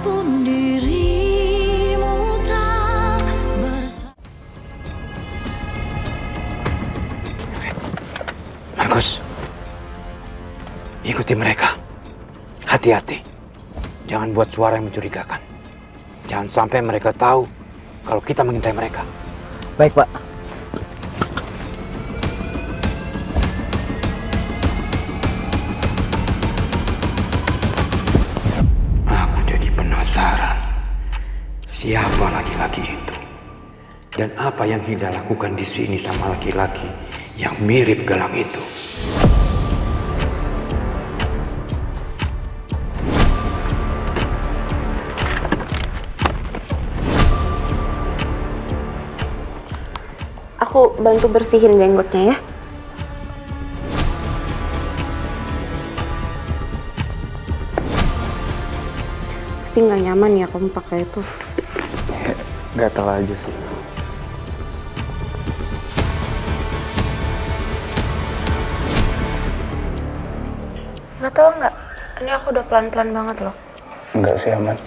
Walaupun dirimu tak bersama. Markus, ikuti mereka. Hati-hati, jangan buat suara yang mencurigakan. Jangan sampai mereka tahu kalau kita mengintai mereka. Baik, Pak. Aku jadi penasaran, siapa laki-laki itu? Dan apa yang Hilda lakukan di sini sama laki-laki yang mirip Galang itu? Aku bantu bersihin jenggotnya ya. Pasti nggak nyaman ya kamu pakai itu. Gatal aja sih. Nggak tahu nggak? Ini aku udah pelan-pelan banget loh. Enggak sih, aman.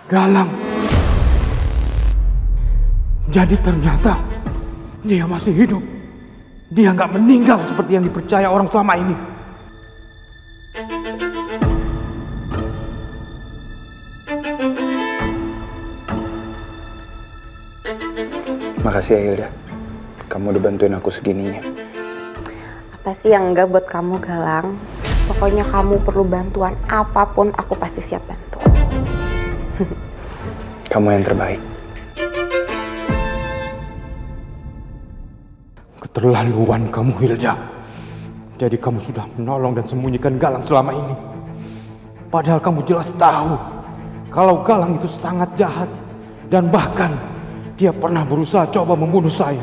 Galang. Jadi ternyata dia masih hidup. Dia nggak meninggal seperti yang dipercaya orang selama ini. Makasih ya, Hilda. Kamu udah bantuin aku segininya. Apa sih yang enggak buat kamu, Galang? Pokoknya kamu perlu bantuan apapun, aku pasti siap bantu. Kamu yang terbaik. Keterlaluan kamu, Hilda. Jadi kamu sudah menolong dan sembunyikan Galang selama ini. Padahal kamu jelas tahu kalau Galang itu sangat jahat. Dan bahkan dia pernah berusaha coba membunuh saya.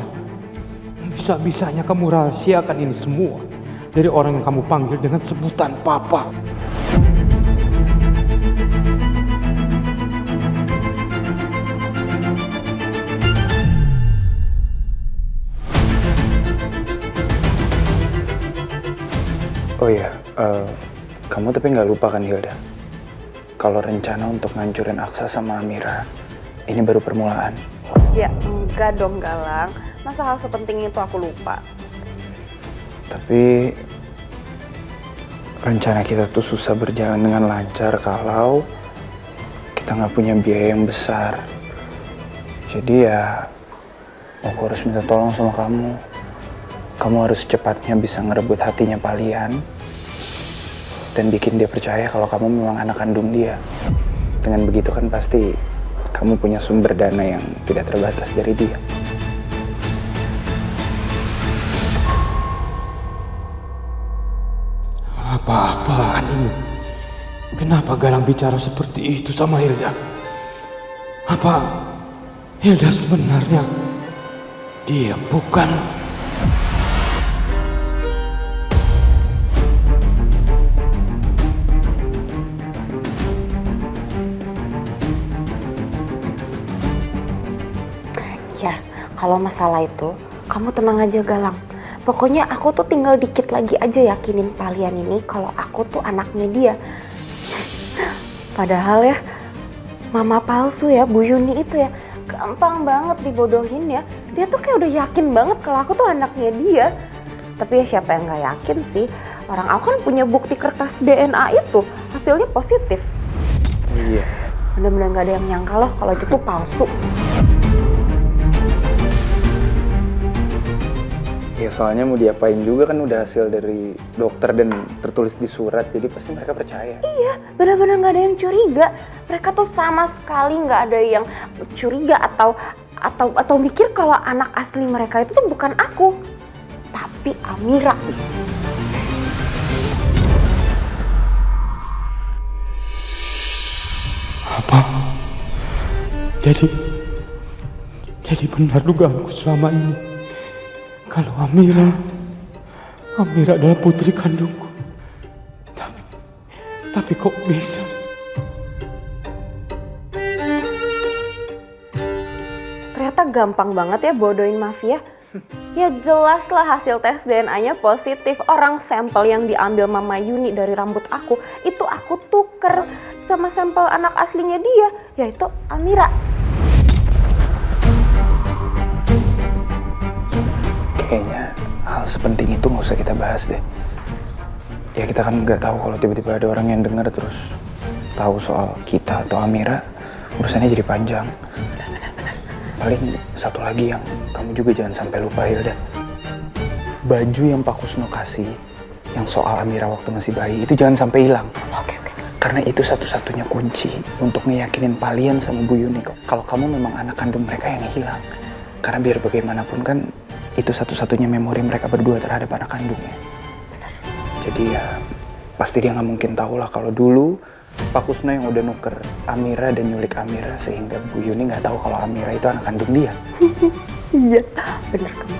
Bisa-bisanya kamu rahasiakan ini semua dari orang yang kamu panggil dengan sebutan Papa. Oh iya, kamu tapi nggak lupa kan, Hilda? Kalau rencana untuk ngancurin Aksa sama Amira, ini baru permulaan. Ya enggak dong, Galang. Masa hal sepenting itu aku lupa? Tapi rencana kita tuh susah berjalan dengan lancar kalau kita nggak punya biaya yang besar. Jadi ya, aku harus minta tolong sama kamu. Kamu harus secepatnya bisa ngerebut hatinya Palian dan bikin dia percaya kalau kamu memang anak kandung dia. Dengan begitu kan pasti kamu punya sumber dana yang tidak terbatas dari dia. Apa-apaan ini? Kenapa Galang bicara seperti itu sama Hilda? Apa Hilda sebenarnya dia bukan? Ya, kalau masalah itu, kamu tenang aja, Galang. Pokoknya aku tuh tinggal dikit lagi aja yakinin Palian ini kalau aku tuh anaknya dia. Padahal ya, mama palsu ya, Bu Yuni itu ya, gampang banget dibodohin ya. Dia tuh kayak udah yakin banget kalau aku tuh anaknya dia. Tapi ya siapa yang gak yakin sih? Orang aku kan punya bukti kertas DNA itu, hasilnya positif. Iya. Bener-bener gak ada yang nyangka loh kalau itu tuh palsu. Ya soalnya mau diapain juga kan udah hasil dari dokter dan tertulis di surat, jadi pasti mereka percaya. Iya, benar-benar nggak ada yang curiga. Mereka tuh sama sekali nggak ada yang curiga atau mikir kalau anak asli mereka itu tuh bukan aku, tapi Amira. Apa? Jadi benar dugaanku selama ini. Kalau Amira adalah putri kandungku. Tapi kok bisa? Ternyata gampang banget ya bodohin mafia. Ya jelas lah hasil tes DNA-nya positif. Orang sampel yang diambil Mama Yuni dari rambut aku, itu aku tuker sama sampel anak aslinya dia, yaitu Amira. Kayaknya hal sepenting itu nggak usah kita bahas deh. Ya kita kan nggak tahu kalau tiba-tiba ada orang yang dengar terus tahu soal kita atau Amira, urusannya jadi panjang. Paling satu lagi yang kamu juga jangan sampai lupa, Hilda. Baju yang Pak Kusno kasih, yang soal Amira waktu masih bayi, itu jangan sampai hilang. Oke. Karena itu satu-satunya kunci untuk ngeyakinin Palian sama Bu Yuni kok. Kalau kamu memang anak kandung mereka yang hilang. Karena biar bagaimanapun kan, itu satu-satunya memori mereka berdua terhadap anak kandungnya. Jadi ya, pasti dia nggak mungkin tahu lah kalau dulu Pak Kusno yang udah nuker Amira dan nyulik Amira sehingga Bu Yuni nggak tahu kalau Amira itu anak kandung dia. Iya, benar kamu.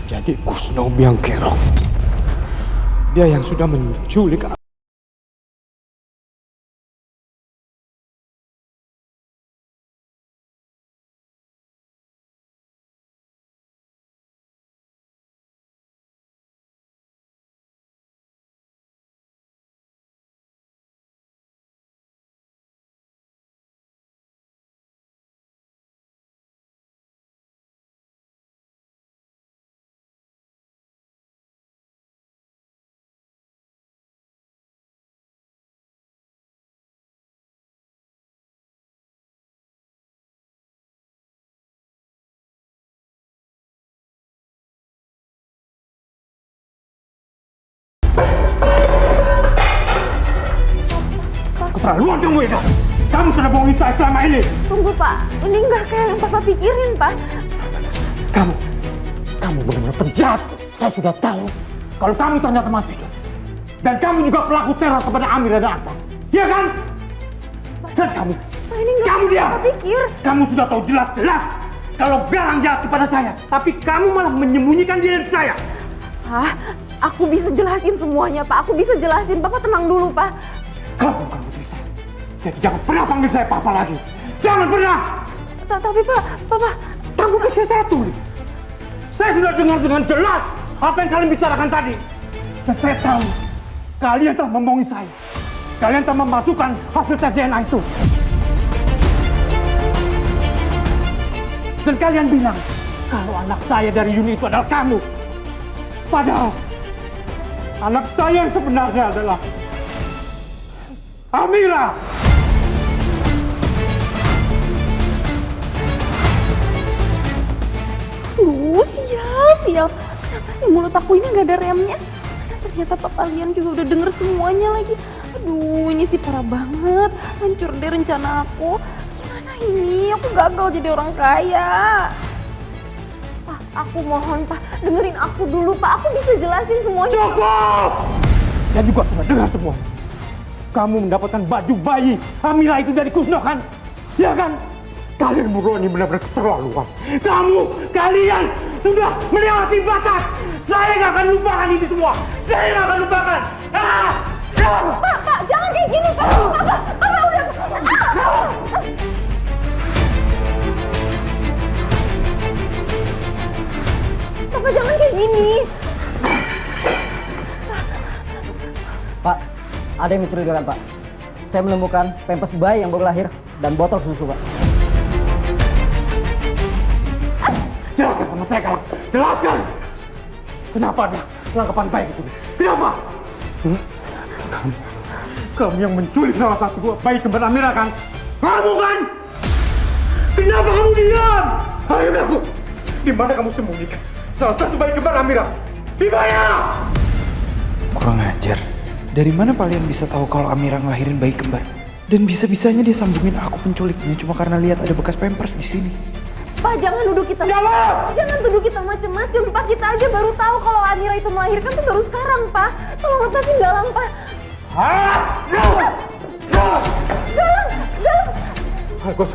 Jadi Kusno Biang Kerok, dia yang sudah menculik. Keterlaluan kamu itu! Kamu sudah bohongi saya selama ini! Tunggu Pak, ini nggak kayak yang Papa pikirin Pak. Kamu benar-benar penjahat. Saya sudah tahu kalau kamu ternyata masih hidup. Dan kamu juga pelaku teror kepada Amira dan Aksan. Iya kan? Dan kamu, Pak, ini nggak kamu diam! Papa pikir. Kamu sudah tahu jelas-jelas kalau Galang jahat kepada saya. Tapi kamu malah menyembunyikan dia dari saya. Pak, aku bisa jelasin semuanya Pak. Aku bisa jelasin. Papa tenang dulu Pak. Kamu bukan putri saya. Jadi jangan pernah panggil saya Papa lagi. Jangan pernah! Tapi Pak, Papa... Kamu pikir saya tuli? Saya sudah dengar dengan jelas apa yang kalian bicarakan tadi. Dan saya tahu kalian telah membohongi saya. Kalian telah memasukkan hasil tes DNA itu. Dan kalian bilang kalau anak saya dari Yuni itu adalah kamu. Padahal anak saya yang sebenarnya adalah Amira. Sial. Kenapa sih mulut aku ini nggak ada remnya? Ternyata Palian juga udah denger semuanya lagi. Aduh, ini sih parah banget. Hancur deh rencana aku. Gimana ini? Aku gagal jadi orang kaya. Pak, aku mohon Pak, dengerin aku dulu Pak. Aku bisa jelasin semuanya. Cukup! Saya juga sudah dengar semua. Kamu mendapatkan baju bayi Amira itu dari Kusno kan? Ya kan? Kalian berdua ini benar-benar keterlaluan. Kalian sudah melewati batas. Saya nggak akan lupakan ini semua. Saya nggak akan lupakan. Pak, jangan kayak gini Pak. Papa udah. Papa jangan kayak gini. Pak, ada yang mencurigakan Pak. Saya menemukan pampers bayi yang baru lahir dan botol susu Pak. Jelaskan sama saya, Galang. Jelaskan! Kenapa ada kelangkapan bayi di sini? Kenapa? Kamu yang menculik salah satu bayi kembar Amira kan? Kamu kan? Kenapa kamu diam? Ayo aku. Di mana kamu sembunyikan salah satu bayi kembar Amira? Di mana? Kurang ajar. Dari mana kalian bisa tahu kalau Amira ngelahirin bayi kembar? Dan bisa-bisanya dia sambungin aku penculiknya cuma karena lihat ada bekas pampers di sini. Pak, jangan nuduh kita. Jangan tuduh kita macem-macem. Pak, kita aja baru tahu kalau Amira itu melahirkan tuh baru sekarang, Pak. Tolong lepasin Galang, Pak. Galang! Gus,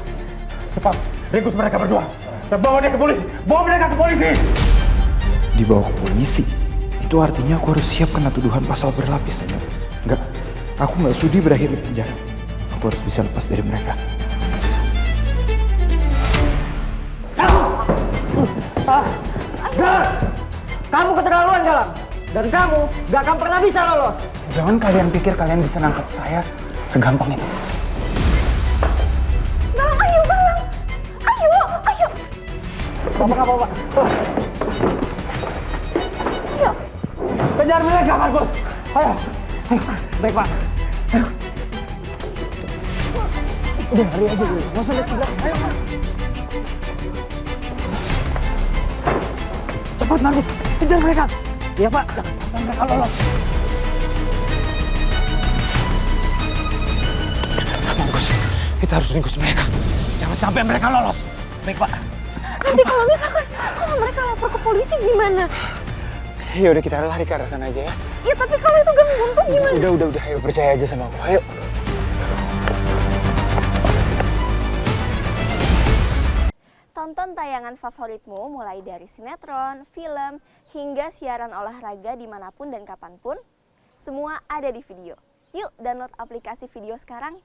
cepat, ringkus mereka berdua. Dan bawa dia ke polisi. Bawa mereka ke polisi. Dibawa ke polisi? Itu artinya aku harus siap kena tuduhan pasal berlapis. Enggak, aku nggak sudi berakhir di penjara. Aku harus bisa lepas dari mereka. Galang! Kamu keterlaluan, Galang. Dan kamu gak akan pernah bisa lolos. Jangan kalian pikir kalian bisa nangkap saya segampang itu. Galang, ayo Galang. Ayo. Apa, Pak? Ayo. Kejar mereka, Pak Bos. Ayo. Baik, Pak. Ayo. Udah, lari aja dulu. Nggak usah lihat ke belakang. Ayo, Pak. Cepat, Markus. Kejar mereka. Iya, Pak. Jangan sampai mereka lolos. Markus, kita harus ringkus mereka. Jangan sampai mereka lolos. Baik, Pak. Nanti kalau misalkan mereka lapor ke polisi gimana? Ya udah kita lari ke arah sana aja ya. Ya tapi kalau itu gak buntung gimana? Udah, ayo percaya aja sama aku. Ayo. Tonton tayangan favoritmu mulai dari sinetron, film, hingga siaran olahraga dimanapun dan kapanpun. Semua ada di Video. Yuk download aplikasi Video sekarang.